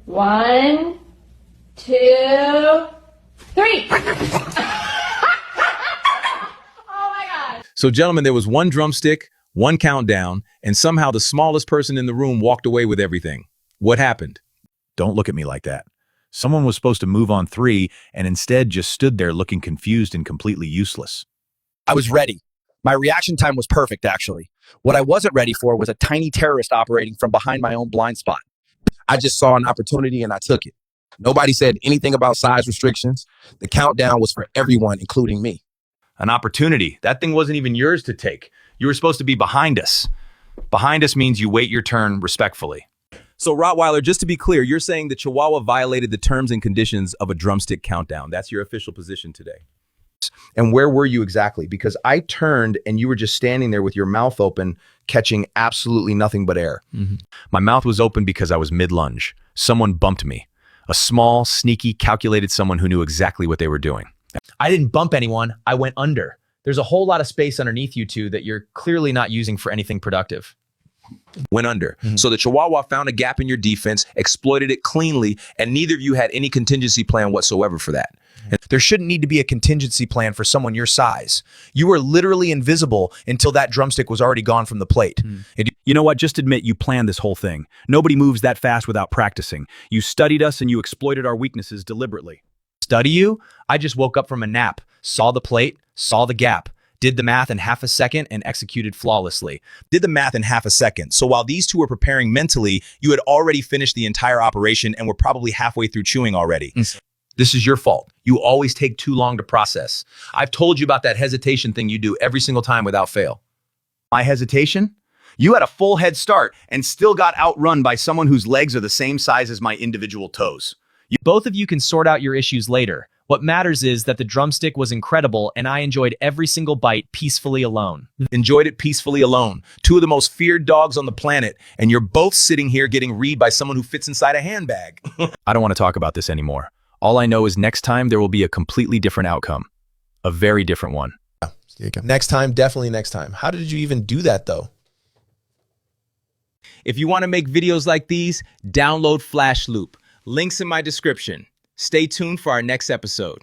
1, 2, 3. Oh my God. So, gentlemen, there was one drumstick, one countdown, and somehow the smallest person in the room walked away with everything. What happened? Don't look at me like that. Someone was supposed to move on 3 and instead just stood there looking confused and completely useless. I was ready. My reaction time was perfect, actually. What I wasn't ready for was a tiny terrorist operating from behind my own blind spot. I just saw an opportunity and I took it. Nobody said anything about size restrictions. The countdown was for everyone, including me. An opportunity. That thing wasn't even yours to take. You were supposed to be behind us. Behind us means you wait your turn respectfully. So, Rottweiler, just to be clear, you're saying the Chihuahua violated the terms and conditions of a drumstick countdown. That's your official position today. And where were you exactly? Because I turned and you were just standing there with your mouth open, catching absolutely nothing but air. My mouth was open because I was mid-lunge. Someone bumped me. A small, sneaky, calculated someone who knew exactly what they were doing. I didn't bump anyone. I went under. There's a whole lot of space underneath you two that you're clearly not using for anything productive. Went under. So the Chihuahua found a gap in your defense, exploited it cleanly, and neither of you had any contingency plan whatsoever for that. There shouldn't need to be a contingency plan for someone your size. You were literally invisible until that drumstick was already gone from the plate. You know what? Just admit you planned this whole thing. Nobody moves that fast without practicing. You studied us and you exploited our weaknesses deliberately. Study you? I just woke up from a nap, saw the plate, saw the gap, did the math in half a second, and executed flawlessly. Did the math in half a second. So while these two were preparing mentally, you had already finished the entire operation and were probably halfway through chewing already. This is your fault. You always take too long to process. I've told you about that hesitation thing you do every single time without fail. My hesitation? You had a full head start and still got outrun by someone whose legs are the same size as my individual toes. Both of you can sort out your issues later. What matters is that the drumstick was incredible and I enjoyed every single bite peacefully alone. Enjoyed it peacefully alone. Two of the most feared dogs on the planet, and you're both sitting here getting read by someone who fits inside a handbag. I don't want to talk about this anymore. All I know is next time there will be a completely different outcome. A very different one. Next time, definitely next time. How did you even do that though? If you want to make videos like these, download Flash Loop. Links in my description. Stay tuned for our next episode.